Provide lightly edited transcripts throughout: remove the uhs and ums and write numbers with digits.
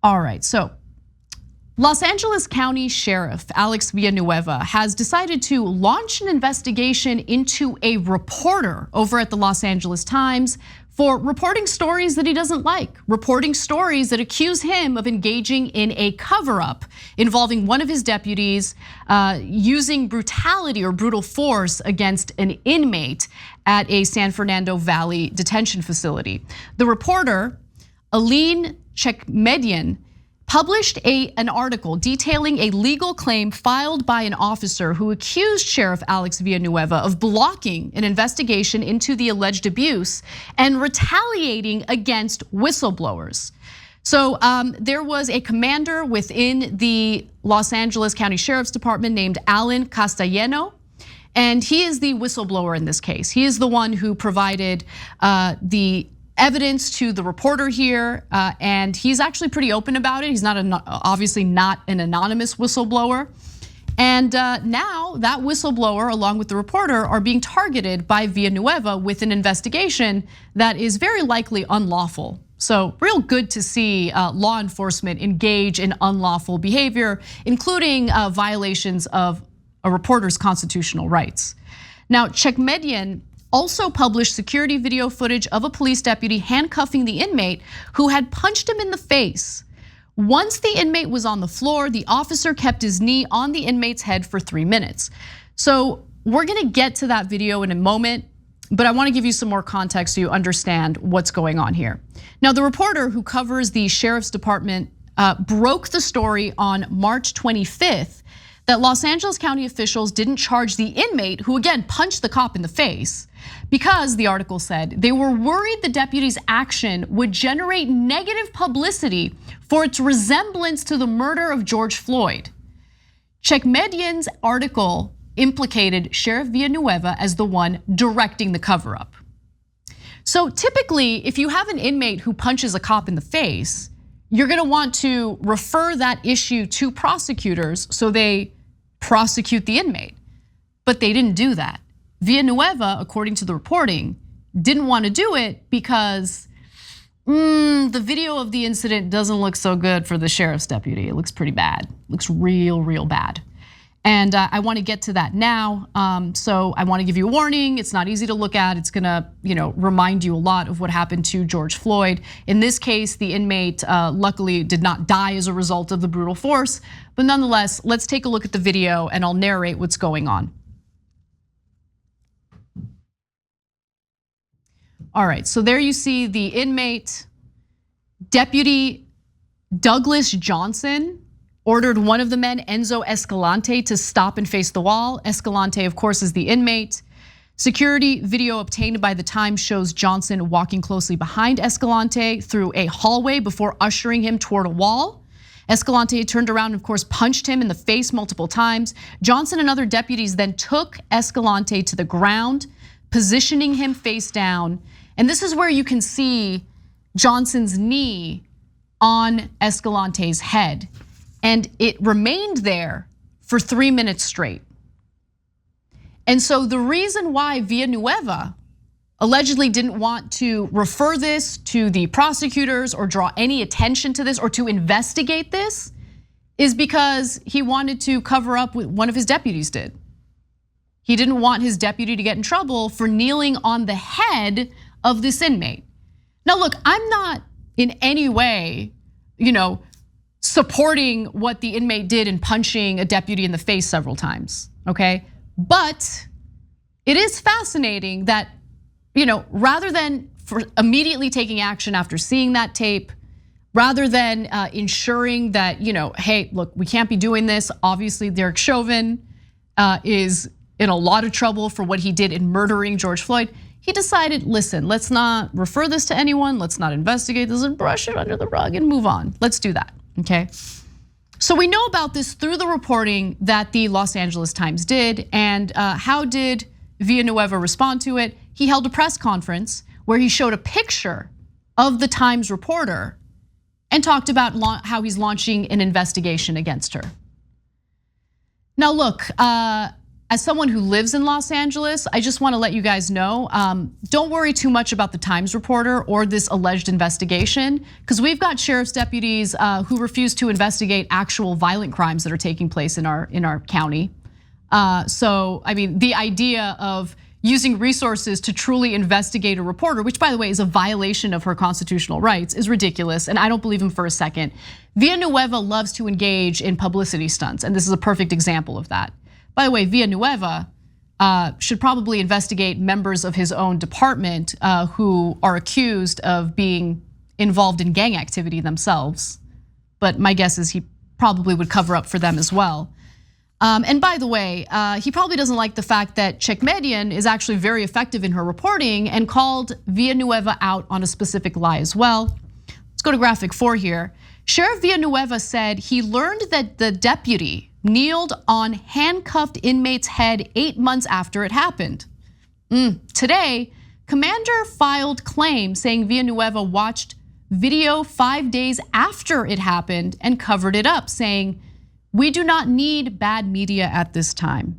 All right, so Los Angeles County Sheriff Alex Villanueva has decided to launch an investigation into a reporter over at the Los Angeles Times for reporting stories that he doesn't like, reporting stories that accuse him of engaging in a cover-up involving one of his deputies using brutality or brutal force against an inmate at a San Fernando Valley detention facility. The reporter, Alene Tchekmedyian, published an article detailing a legal claim filed by an officer who accused Sheriff Alex Villanueva of blocking an investigation into the alleged abuse and retaliating against whistleblowers. So there was a commander within the Los Angeles County Sheriff's Department named Alene Tchekmedyian, and he is the whistleblower in this case. He is the one who provided the evidence to the reporter here, and he's actually pretty open about it. He's obviously not an anonymous whistleblower. And now that whistleblower, along with the reporter, are being targeted by Villanueva with an investigation that is very likely unlawful. So real good to see law enforcement engage in unlawful behavior, including violations of a reporter's constitutional rights. Now, Tchekmedyian also published security video footage of a police deputy handcuffing the inmate who had punched him in the face. Once the inmate was on the floor, the officer kept his knee on the inmate's head for 3 minutes. So we're gonna get to that video in a moment, but I wanna give you some more context so you understand what's going on here. Now, the reporter who covers the sheriff's department broke the story on March 25th that Los Angeles County officials didn't charge the inmate who again punched the cop in the face because, the article said, they were worried the deputy's action would generate negative publicity for its resemblance to the murder of George Floyd. Tchekmedyian's article implicated Sheriff Villanueva as the one directing the cover-up. So typically, if you have an inmate who punches a cop in the face, you're gonna want to refer that issue to prosecutors so they prosecute the inmate. But they didn't do that. Villanueva, according to the reporting, didn't want to do it because the video of the incident doesn't look so good for the sheriff's deputy. It looks pretty bad. It looks real bad. And I want to get to that now. So I want to give you a warning. It's not easy to look at. It's gonna, remind you a lot of what happened to George Floyd. In this case, the inmate luckily did not die as a result of the brutal force. But nonetheless, let's take a look at the video and I'll narrate what's going on. All right, so there you see the inmate. Deputy Douglas Johnson ordered one of the men, Enzo Escalante, to stop and face the wall. Escalante, of course, is the inmate. Security video obtained by the Times shows Johnson walking closely behind Escalante through a hallway before ushering him toward a wall. Escalante turned around and, of course, punched him in the face multiple times. Johnson and other deputies then took Escalante to the ground, positioning him face down. And this is where you can see Johnson's knee on Escalante's head. And it remained there for 3 minutes straight. And so the reason why Villanueva allegedly didn't want to refer this to the prosecutors or draw any attention to this or to investigate this is because he wanted to cover up what one of his deputies did. He didn't want his deputy to get in trouble for kneeling on the head of this inmate. Now look, I'm not in any way, supporting what the inmate did in punching a deputy in the face several times, okay? But it is fascinating that, rather than for immediately taking action after seeing that tape, rather than ensuring that, hey, look, we can't be doing this. Obviously, Derek Chauvin is in a lot of trouble for what he did in murdering George Floyd. He decided, listen, let's not refer this to anyone. Let's not investigate this and brush it under the rug and move on. Let's do that, okay? So we know about this through the reporting that the Los Angeles Times did. And how did Villanueva respond to it? He held a press conference where he showed a picture of the Times reporter and talked about how he's launching an investigation against her. Now look, as someone who lives in Los Angeles, I just want to let you guys know, don't worry too much about the Times reporter or this alleged investigation, because we've got sheriff's deputies who refuse to investigate actual violent crimes that are taking place in our county. So, I mean, the idea of using resources to truly investigate a reporter, which by the way is a violation of her constitutional rights, is ridiculous, and I don't believe him for a second. Villanueva loves to engage in publicity stunts, and this is a perfect example of that. By the way, Villanueva should probably investigate members of his own department who are accused of being involved in gang activity themselves. But my guess is he probably would cover up for them as well. And by the way, he probably doesn't like the fact that Tchekmedyian is actually very effective in her reporting and called Villanueva out on a specific lie as well. Let's go to graphic 4 here. Sheriff Villanueva said he learned that the deputy kneeled on handcuffed inmate's head 8 months after it happened. Today, Commander filed claim saying Villanueva watched video 5 days after it happened and covered it up, saying, "We do not need bad media at this time."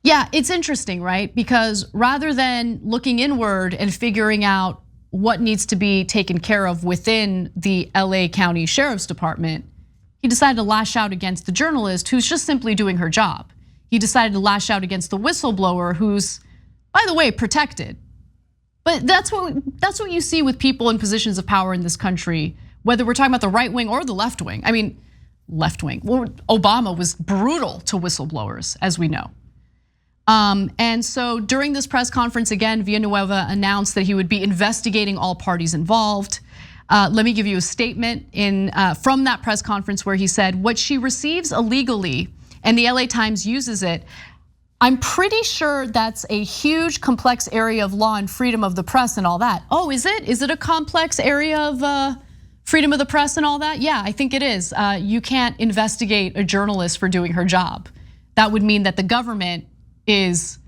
Yeah, it's interesting, right? Because rather than looking inward and figuring out what needs to be taken care of within the LA County Sheriff's Department, he decided to lash out against the journalist who's just simply doing her job. He decided to lash out against the whistleblower who's, by the way, protected. But that's what you see with people in positions of power in this country, whether we're talking about the right wing or the left wing. I mean, left wing. Well, Obama was brutal to whistleblowers, as we know. And so during this press conference, again, Villanueva announced that he would be investigating all parties involved. Let me give you a statement from that press conference where he said, "What she receives illegally, and the LA Times uses it, I'm pretty sure that's a huge, complex area of law and freedom of the press and all that." Oh, is it? Is it a complex area of freedom of the press and all that? Yeah, I think it is. You can't investigate a journalist for doing her job. That would mean that the government is,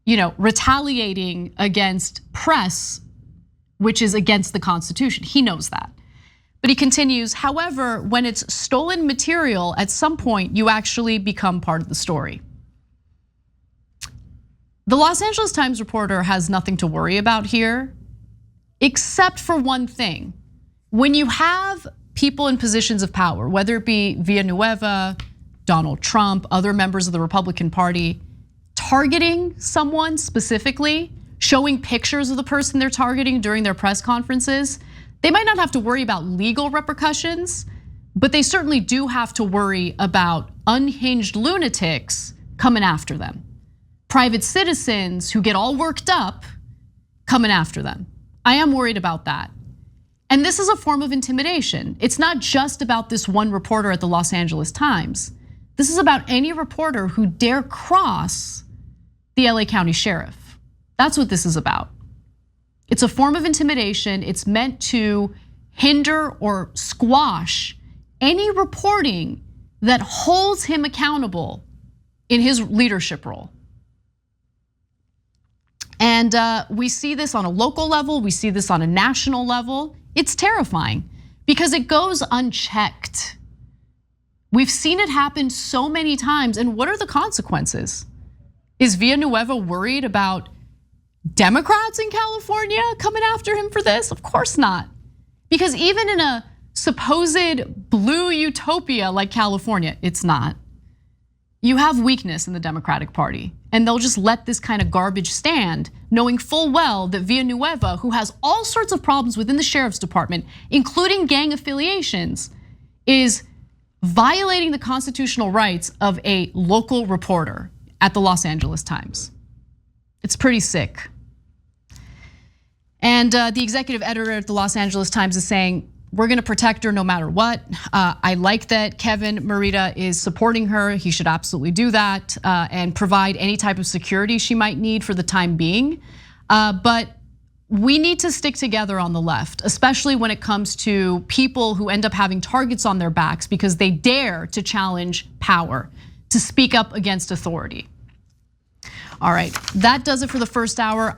retaliating against press, which is against the Constitution. He knows that. But he continues, however, when it's stolen material, at some point you actually become part of the story. The Los Angeles Times reporter has nothing to worry about here, except for one thing. When you have people in positions of power, whether it be Villanueva, Donald Trump, other members of the Republican Party, targeting someone specifically, showing pictures of the person they're targeting during their press conferences, they might not have to worry about legal repercussions, but they certainly do have to worry about unhinged lunatics coming after them. Private citizens who get all worked up coming after them. I am worried about that. And this is a form of intimidation. It's not just about this one reporter at the Los Angeles Times. This is about any reporter who dare cross the LA County Sheriff. That's what this is about. It's a form of intimidation. It's meant to hinder or squash any reporting that holds him accountable in his leadership role. And we see this on a local level, we see this on a national level. It's terrifying because it goes unchecked. We've seen it happen so many times, and what are the consequences? Is Villanueva worried about Democrats in California coming after him for this? Of course not. Because even in a supposed blue utopia like California, it's not. You have weakness in the Democratic Party, and they'll just let this kind of garbage stand, knowing full well that Villanueva, who has all sorts of problems within the Sheriff's Department, including gang affiliations, is violating the constitutional rights of a local reporter at the Los Angeles Times. It's pretty sick. And the executive editor at the Los Angeles Times is saying, we're gonna protect her no matter what. I like that Kevin Merida is supporting her. He should absolutely do that and provide any type of security she might need for the time being. But we need to stick together on the left, especially when it comes to people who end up having targets on their backs because they dare to challenge power, to speak up against authority. All right, that does it for the first hour.